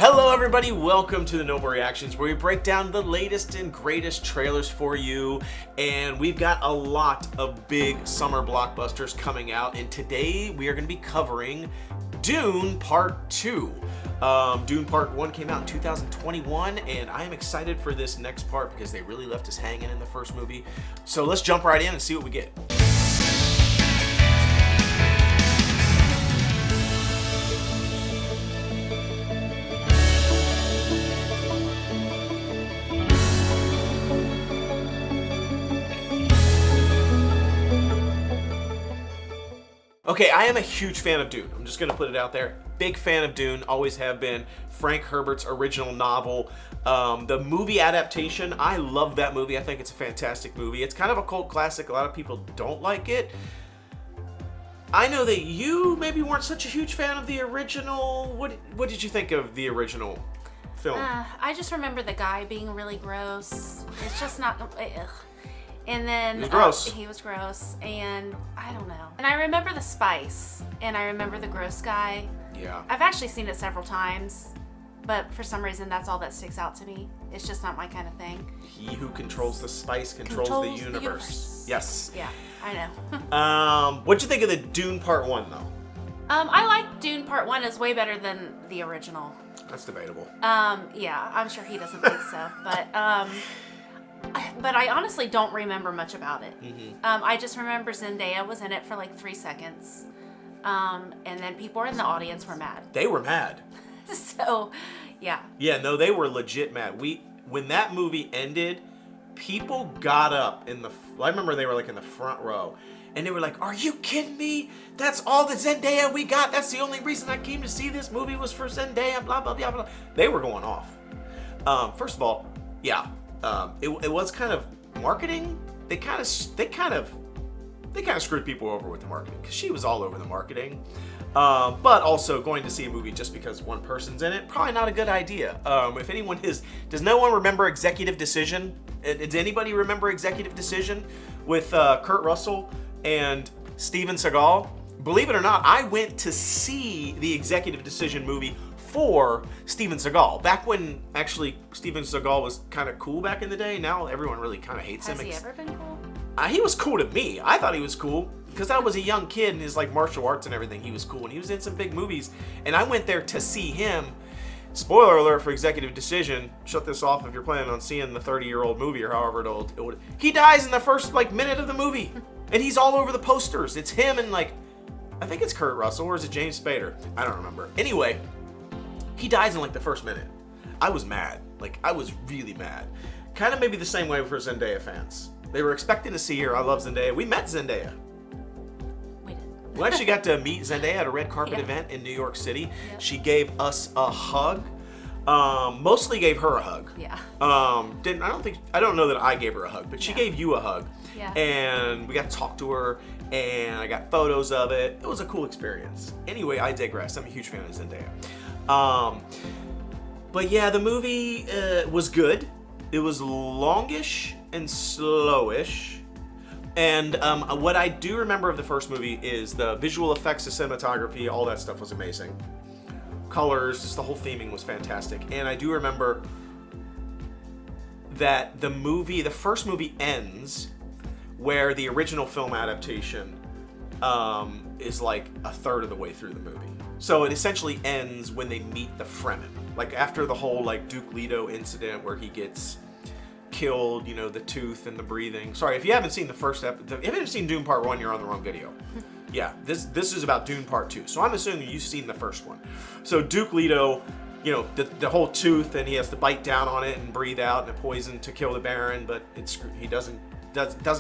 Hello everybody, welcome to the Noble Reactions, where we break down the latest and greatest trailers for you, and we've got a lot of big summer blockbusters coming out, and today we are going to be covering Dune Part 2. Dune Part 1 came out in 2021, and I am excited for this next part because they really left us hanging in the first movie. So let's jump right in and see what we get. Okay, I am a huge fan of Dune. I'm just gonna put it out there. Big fan of Dune, always have been. Frank Herbert's original novel. The movie adaptation, I love that movie. I think it's a fantastic movie. It's kind of a cult classic. A lot of people don't like it. I know that you maybe weren't such a huge fan of the original. What did you think of the original film? I just remember the guy being really gross. It's just not... Ugh. And then he was gross. He was gross, and I don't know. And I remember the spice, and I remember the gross guy. Yeah. I've actually seen it several times, but for some reason that's all that sticks out to me. It's just not my kind of thing. He who controls the spice controls the universe. Yes. Yeah, I know. What'd you think of the Dune Part 1 though? I like Dune Part 1 is way better than the original. That's debatable. Yeah, I'm sure he doesn't think so, but I honestly don't remember much about it. Mm-hmm. I just remember Zendaya was in it for like 3 seconds. And then people in the audience were mad. They were mad. So, yeah. Yeah, no, they were legit mad. When that movie ended, people got up I remember they were like in the front row. And they were like, "Are you kidding me? That's all the Zendaya we got. That's the only reason I came to see this movie was for Zendaya, blah, blah, blah, blah." They were going off. First of all, yeah. It was kind of marketing. They kind of screwed people over with the marketing because she was all over the marketing. But also going to see a movie just because one person's in it, probably not a good idea. If anyone does no one remember Executive Decision? Does anybody remember Executive Decision with Kurt Russell and Steven Seagal? Believe it or not, I went to see the Executive Decision movie for Steven Seagal. Back when actually Steven Seagal was kind of cool back in the day. Now everyone really kind of hates him. Has he ever been cool? He was cool to me. I thought he was cool because I was a young kid and his like martial arts and everything. He was cool and he was in some big movies. And I went there to see him. Spoiler alert for Executive Decision. Shut this off if you're planning on seeing the 30-year-old movie or however old. He dies in the first like minute of the movie, and he's all over the posters. It's him and like I think it's Kurt Russell or is it James Spader? I don't remember. Anyway. He dies in like the first minute. I was mad. Like, I was really mad. Kind of maybe the same way for Zendaya fans. They were expecting to see her. I love Zendaya. We met Zendaya. We did. We actually got to meet Zendaya at a red carpet event in New York City. Yep. She gave us a hug. Mostly gave her a hug. Yeah. I don't know that I gave her a hug, but she gave you a hug. Yeah. And we got to talk to her, and I got photos of it. It was a cool experience. Anyway, I digress. I'm a huge fan of Zendaya. But yeah, the movie was good. It was longish and slowish. And what I do remember of the first movie is the visual effects, the cinematography, all that stuff was amazing. Colors, just the whole theming was fantastic. And I do remember that the first movie ends where the original film adaptation is like a third of the way through the movie. So it essentially ends when they meet the Fremen. Like after the whole like Duke Leto incident where he gets killed, you know, the tooth and the breathing. Sorry, if you haven't seen the first episode, if you haven't seen Dune Part 1, you're on the wrong video. Yeah, this is about Dune Part 2. So I'm assuming you've seen the first one. So Duke Leto, you know, the whole tooth, and he has to bite down on it and breathe out and a poison to kill the Baron, but he doesn't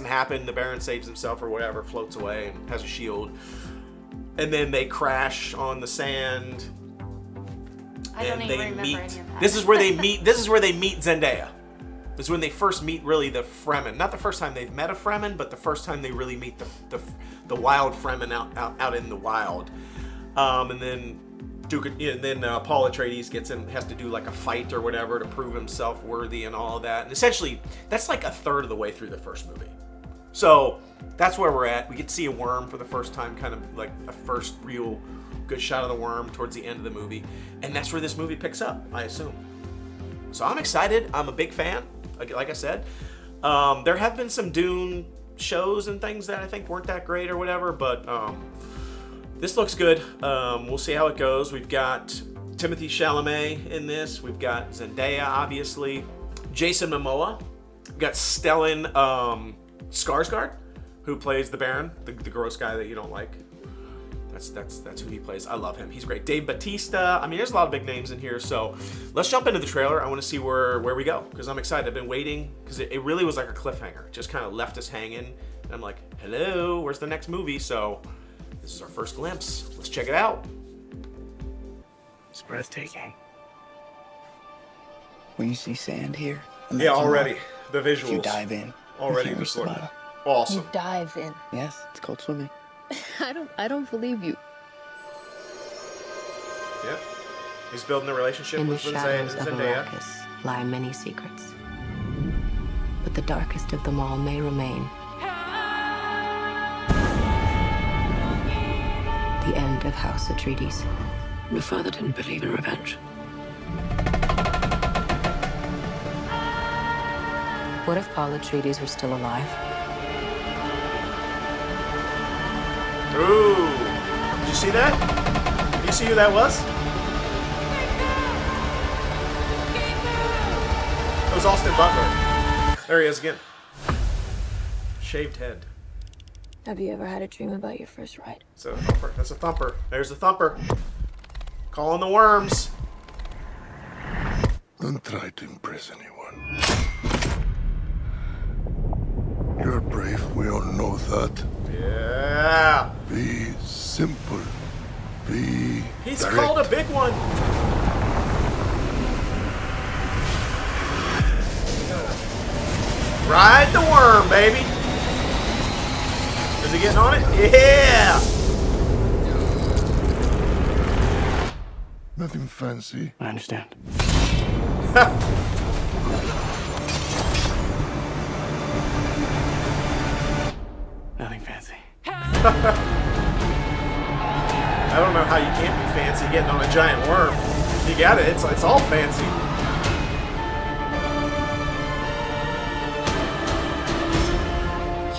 happen. The Baron saves himself or whatever, floats away and has a shield. And then they crash on the sand. I don't even remember any of that. This is where they meet. This is where they meet Zendaya. This is when they first meet really the Fremen. Not the first time they've met a Fremen, but the first time they really meet the wild Fremen out in the wild. And then Paul Atreides has to do like a fight or whatever to prove himself worthy and all of that. And essentially, that's like a third of the way through the first movie. So that's where we're at. We get to see a worm for the first time, kind of like a first real good shot of the worm towards the end of the movie, and that's where this movie picks up, I assume. So I'm excited. I'm a big fan, like I said. There have been some Dune shows and things that I think weren't that great or whatever, but this looks good. We'll see how it goes. We've got Timothée Chalamet in this. We've got Zendaya, obviously. Jason Momoa. We've got Stellan Skarsgard, who plays the Baron, the gross guy that you don't like. That's who he plays. I love him. He's great. Dave Bautista. I mean, there's a lot of big names in here. So let's jump into the trailer. I want to see where we go because I'm excited. I've been waiting because it really was like a cliffhanger. It just kind of left us hanging. And I'm like, hello, where's the next movie? So this is our first glimpse. Let's check it out. It's breathtaking. When you see sand here, Yeah, already. The visuals. you dive in. Already You just can't look reach the awesome. You dive in. Yes, it's called swimming. I don't believe you. Yeah. He's building a relationship In the with shadows of Zendaya. Arrakis lie many secrets. But the darkest of them all may remain. The end of House Atreides. Your father didn't believe in revenge. What if Paul Atreides were still alive? Ooh. Did you see that? Did you see who that was? It was Austin Butler. There he is again. Shaved head. Have you ever had a dream about your first ride? So thumper. That's a thumper. There's a thumper. Calling the worms. Don't try to impress anyone. You're brave, we all know that. Yeah. Be simple. Be He's direct. called a big one. Ride the worm, baby. Is he getting on it? Yeah. Nothing fancy. I understand. Nothing fancy. I don't know how you can't be fancy getting on a giant worm. You got it. It's all fancy.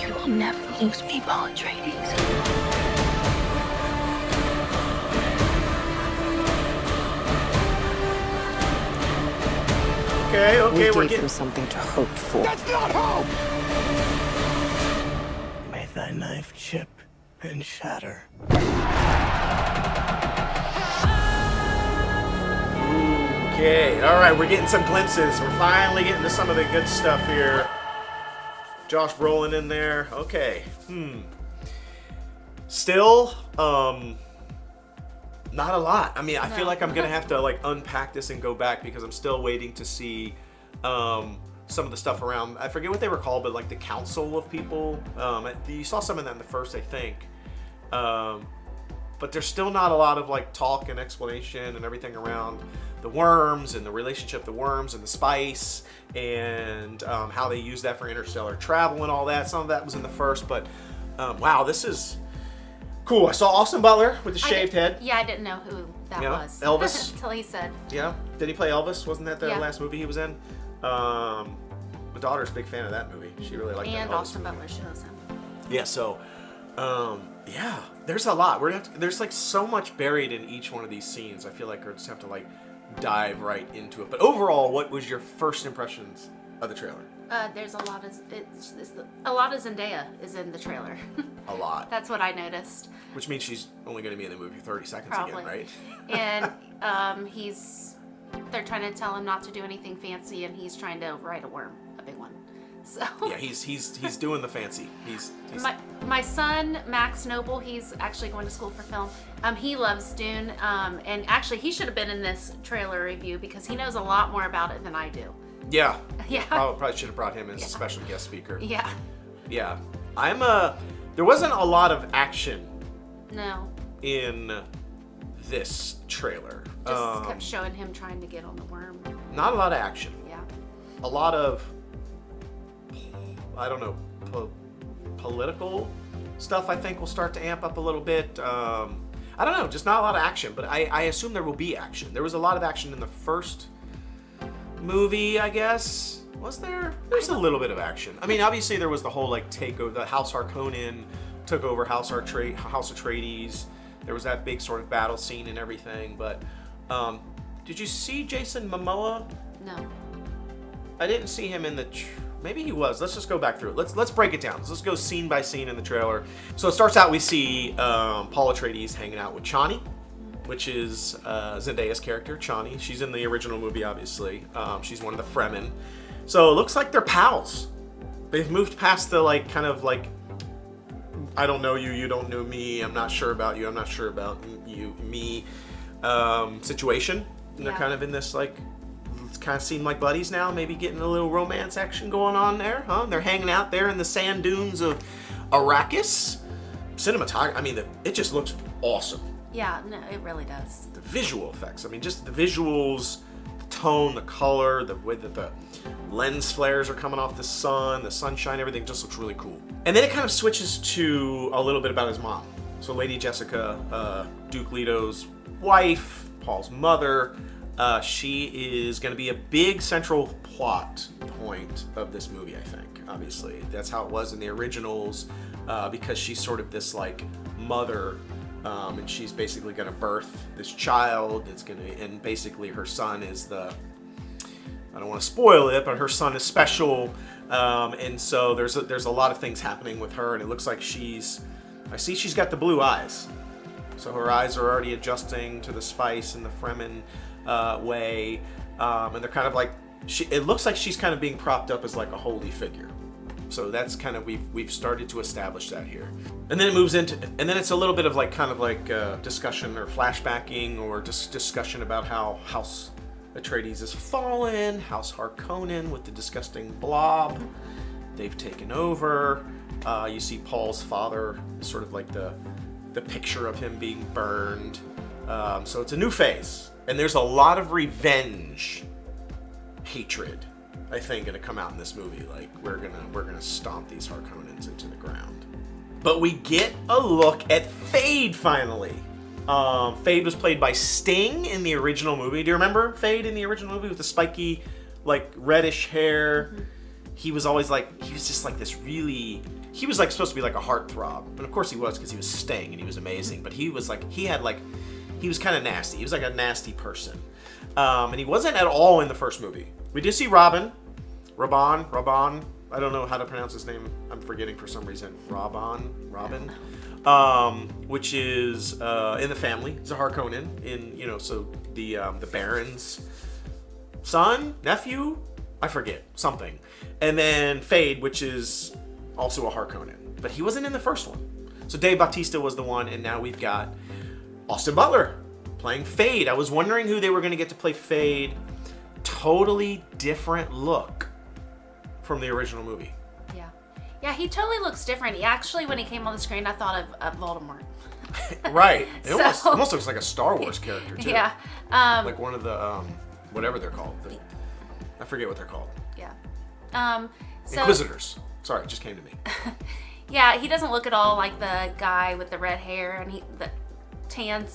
You will never lose me, Paul Atreides. Okay, We we're gave getting. them something to hope for. That's not hope! May thy knife chip and shatter. Okay, all right, we're getting some glimpses. We're finally getting to some of the good stuff here. Josh Brolin in there. Okay. Still, not a lot. I mean, I feel like I'm gonna have to like unpack this and go back because I'm still waiting to see some of the stuff around. I forget what they were called, but like the council of people. You saw some of that in the first, I think. But there's still not a lot of like talk and explanation and everything around the worms and the relationship of the worms and the spice and how they use that for interstellar travel and all that. Some of that was in the first, but wow, this is cool. I saw Austin Butler with the shaved head. Yeah, I didn't know who that Yeah, was. Elvis. Until he said. Yeah, did he play Elvis? Wasn't that the Yeah. last movie he was in? My daughter's a big fan of that movie. She really liked that And Elvis Austin movie. Butler shows him. Yeah, so yeah, there's a lot. There's like so much buried in each one of these scenes. I feel like we just have to like dive right into it. But overall, what was your first impressions of the trailer? There's a lot of a lot of Zendaya is in the trailer. A lot. That's what I noticed. Which means she's only going to be in the movie 30 seconds Probably. again, right? And they're trying to tell him not to do anything fancy, and he's trying to ride a worm, a big one. So Yeah, he's doing the fancy. He's my son Max Noble, he's actually going to school for film. He loves Dune, and actually he should have been in this trailer review because he knows a lot more about it than I do. yeah. Yeah. Probably should have brought him as a special guest speaker. Yeah. Yeah. There wasn't a lot of action No. in this trailer. Just kept showing him trying to get on the worm. Not a lot of action. Yeah. A lot of, I don't know, political stuff I think will start to amp up a little bit. I don't know, just not a lot of action. But I assume there will be action. There was a lot of action in the first movie, I guess. Was there? There's a little bit of action. I mean, obviously there was the whole like takeover. The House Harkonnen took over House Atreides. There was that big sort of battle scene and everything. But did you see Jason Momoa? No. I didn't see him in the. Maybe he was. Let's just go back through it. Let's break it down. Let's go scene by scene in the trailer. So it starts out. We see Paul Atreides hanging out with Chani, which is Zendaya's character, Chani. She's in the original movie, obviously. She's one of the Fremen. So it looks like they're pals. They've moved past the like kind of like, I don't know you, you don't know me, I'm not sure about you, I'm not sure about you, me situation. And they're kind of in this like, kind of seem like buddies now, maybe getting a little romance action going on there, huh? They're hanging out there in the sand dunes of Arrakis. Cinematography, I mean, it just looks awesome. Yeah, no, it really does. The visual effects, I mean, just the visuals, the tone, the color, the way that the lens flares are coming off the sunshine, everything just looks really cool. And then it kind of switches to a little bit about his mom. So Lady Jessica, Duke Leto's wife, Paul's mother, she is going to be a big central plot point of this movie, I think, obviously. That's how it was in the originals, because she's sort of this like mother, and she's basically going to birth this child. And basically her son is I don't want to spoil it, but her son is special, and so there's a lot of things happening with her, and it looks like I see she's got the blue eyes, so her eyes are already adjusting to the spice and the Fremen way, and they're kind of like it looks like she's kind of being propped up as like a holy figure. So that's kind of we've started to establish that here, and then it moves into, and then it's a little bit of like kind of like discussion or flashbacking or just discussion about how House Atreides has fallen, House Harkonnen with the disgusting blob, they've taken over. You see Paul's father, sort of like the picture of him being burned. So it's a new phase, and there's a lot of revenge, hatred, I think, gonna come out in this movie. Like we're gonna stomp these Harkonnens into the ground. But we get a look at Feyd finally. Feyd was played by Sting in the original movie. Do you remember Feyd in the original movie with the spiky, like reddish hair? Mm-hmm. He was always like, he was just like this really, he was like supposed to be like a heartthrob. And of course he was, because he was Sting and he was amazing. But he was like, he was kind of nasty. He was like a nasty person. And he wasn't at all in the first movie. We did see Rabban. I don't know how to pronounce his name. I'm forgetting for some reason. Rabban. Which is in the family. He's a Harkonnen. So the Baron's son, nephew, I forget, something. And then Feyd, which is also a Harkonnen, but he wasn't in the first one. So Dave Bautista was the one, and now we've got Austin Butler playing Feyd. I was wondering who they were going to get to play Feyd. Totally different look from the original movie. Yeah, he totally looks different. He actually, when he came on the screen, I thought of Voldemort. Right. It almost looks like a Star Wars character, too. Yeah. Like one of the, whatever they're called. I forget what they're called. Yeah. Inquisitors. Sorry, it just came to me. Yeah, he doesn't look at all like the guy with the red hair and the tan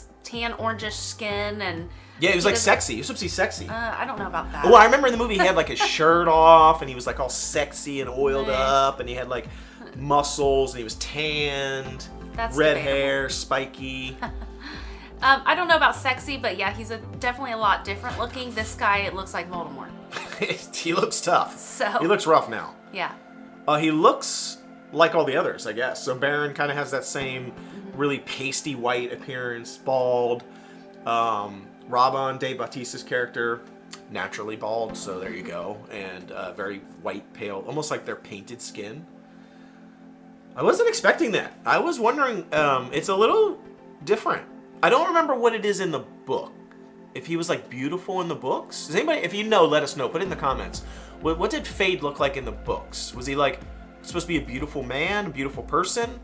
orangish skin, and yeah, he was like sexy. He was supposed to be sexy. I don't know about that. Well, I remember in the movie he had like his shirt off, and he was like all sexy and oiled up, and he had like muscles, and he was tanned, red hair, spiky. I don't know about sexy, but yeah, he's definitely a lot different looking. This guy, it looks like Voldemort. He looks tough. So he looks rough now. Yeah. He looks like all the others, I guess. So Baron kind of has that same really pasty white appearance, bald. Rabban, Dave Bautista's character, naturally bald, so there you go. And very white, pale, almost like their painted skin. I wasn't expecting that. I was wondering, it's a little different. I don't remember what it is in the book. If he was like beautiful in the books. Does anybody, if you know, let us know. Put it in the comments. What did Feyd look like in the books? Was he like supposed to be a beautiful man, a beautiful person?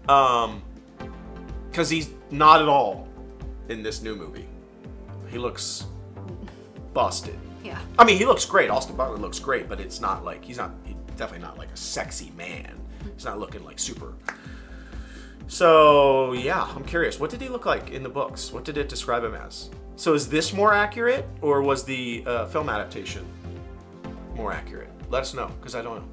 Because he's not at all in this new movie. He looks busted. Yeah. I mean, he looks great. Austin Butler looks great, but it's not like he's definitely not like a sexy man. He's not looking like super, So, yeah, I'm curious. What did he look like in the books? What did it describe him as? So is this more accurate, or was the film adaptation more accurate? Let us know, because I don't know.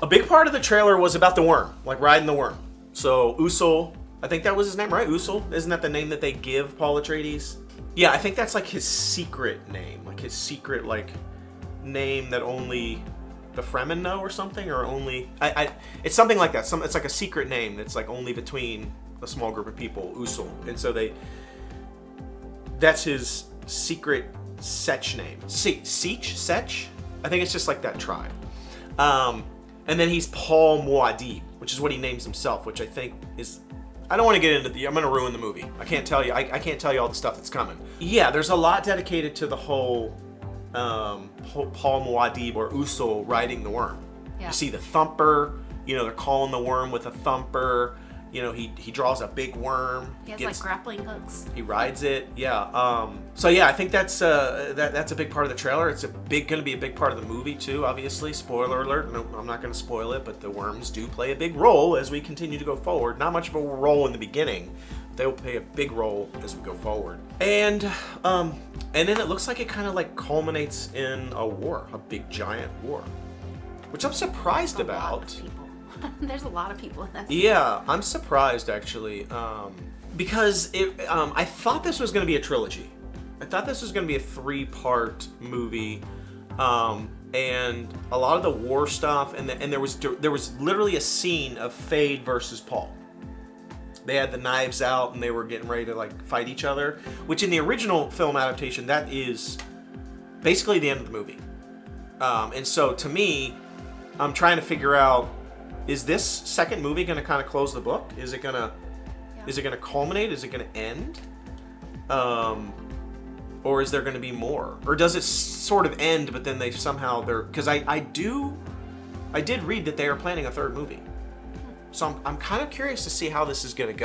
A big part of the trailer was about the worm, like riding the worm. So Usul, I think that was his name, right? Usul? Isn't that the name that they give Paul Atreides? Yeah, I think that's like his secret name. Like his secret, like, name that only the Fremen know or something, or only... it's something like that. It's like a secret name that's like only between a small group of people, Usul. And so that's his secret Sech name. Sech? I think it's just like that tribe. And then he's Paul Muad'Dib, which is what he names himself, which I think is... I don't want to get into I'm going to ruin the movie. I can't tell you. I can't tell you all the stuff that's coming. Yeah, there's a lot dedicated to the whole Paul Muad'Dib or Usul riding the worm. Yeah. You see the thumper. You know, they're calling the worm with a thumper. You know, he draws a big worm. He has like grappling hooks. He rides it. Yeah. So yeah, I think that's a big part of the trailer. It's going to be a big part of the movie too. Obviously, spoiler alert. No, I'm not going to spoil it, but the worms do play a big role as we continue to go forward. Not much of a role in the beginning. They'll play a big role as we go forward. And then it looks like it kind of like culminates in a war, a big giant war, which I'm surprised about. There's a lot of people in that. Yeah, I'm surprised actually, because I thought this was going to be a trilogy. I thought this was going to be a 3-part movie, and a lot of the war stuff, and there was literally a scene of Feyd versus Paul. They had the knives out and they were getting ready to like fight each other, which in the original film adaptation, that is basically the end of the movie. And so to me, I'm trying to figure out, is this second movie going to kind of close the book? Is it going to culminate? Is it going to end? Or is there going to be more? Or does it sort of end, but then because I did read that they are planning a third movie. So I'm kind of curious to see how this is going to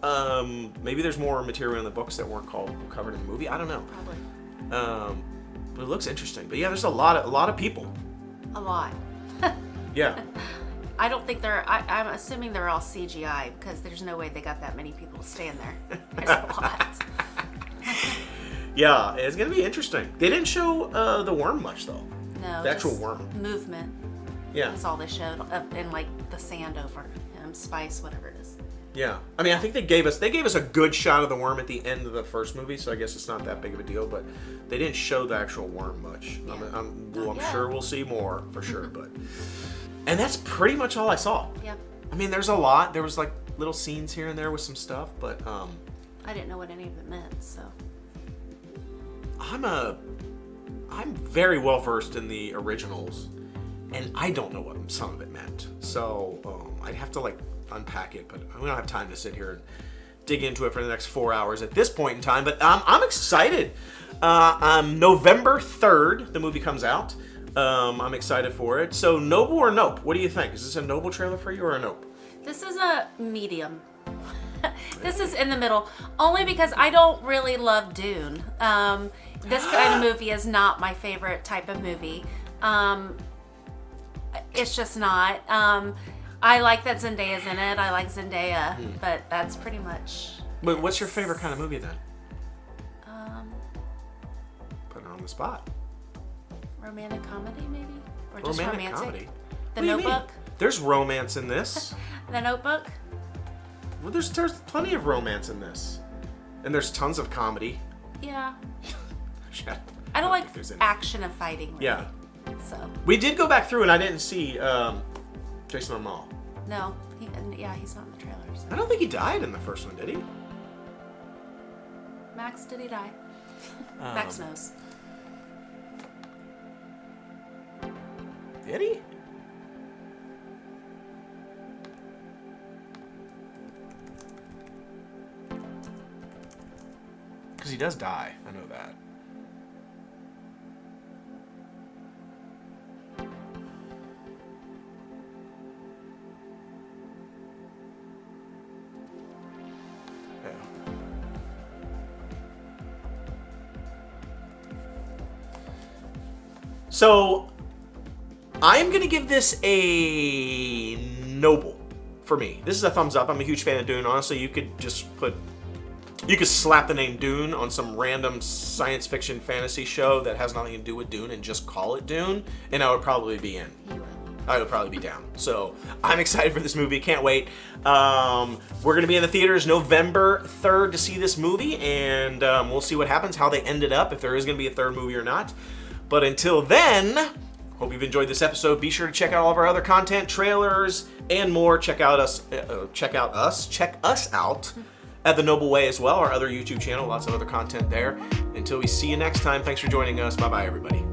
go. Maybe there's more material in the books that weren't covered in the movie. I don't know. Probably. But it looks interesting. But yeah, there's a lot of people. A lot. Yeah. I don't think I'm assuming they're all CGI, because there's no way they got that many people to stand there. There's a lot. Yeah, it's going to be interesting. They didn't show the worm much, though. No. The actual worm. Movement. Yeah. That's all they showed, and like the sand over spice, whatever it is. Yeah. I mean, I think they gave us a good shot of the worm at the end of the first movie, so I guess it's not that big of a deal, but they didn't show the actual worm much. Yeah. I'm sure we'll see more, for sure, but... And that's pretty much all I saw. Yeah. I mean, there's a lot. There was like little scenes here and there with some stuff, but I didn't know what any of it meant, so. I'm very well versed in the originals, and I don't know what some of it meant. So I'd have to like unpack it, but we don't have time to sit here and dig into it for the next 4 hours at this point in time. But I'm excited. November 3rd, the movie comes out. I'm excited for it. So, Noble or Nope? What do you think? Is this a Noble trailer for you or a Nope? This is a medium. This is in the middle. Only because I don't really love Dune. This kind of movie is not my favorite type of movie. It's just not. I like that Zendaya's in it. I like Zendaya, but that's pretty much... But what's your favorite kind of movie then? Put it on the spot. Romantic comedy, maybe? Or just romantic romantic? Comedy? The Notebook? There's romance in this. The Notebook? Well, there's plenty of romance in this. And there's tons of comedy. Yeah. I don't like action and fighting, really. Yeah. So. We did go back through and I didn't see Jason Momoa. No. He's not in the trailers. I don't think he died in the first one, did he? Max, did he die? Max knows. Did he? Because he does die. I know that. Yeah. So, I'm going to give this a Noble for me. This is a thumbs up. I'm a huge fan of Dune. Honestly, you could slap the name Dune on some random science fiction fantasy show that has nothing to do with Dune and just call it Dune, and I would probably be in. I would probably be down. So I'm excited for this movie. Can't wait. We're going to be in the theaters November 3rd to see this movie, and we'll see what happens, how they ended up, if there is going to be a third movie or not. But until then, hope you've enjoyed this episode. Be sure to check out all of our other content, trailers, and more. Check us out at The Noble Way as well, our other YouTube channel. Lots of other content there. Until we see you next time, thanks for joining us. Bye-bye, everybody.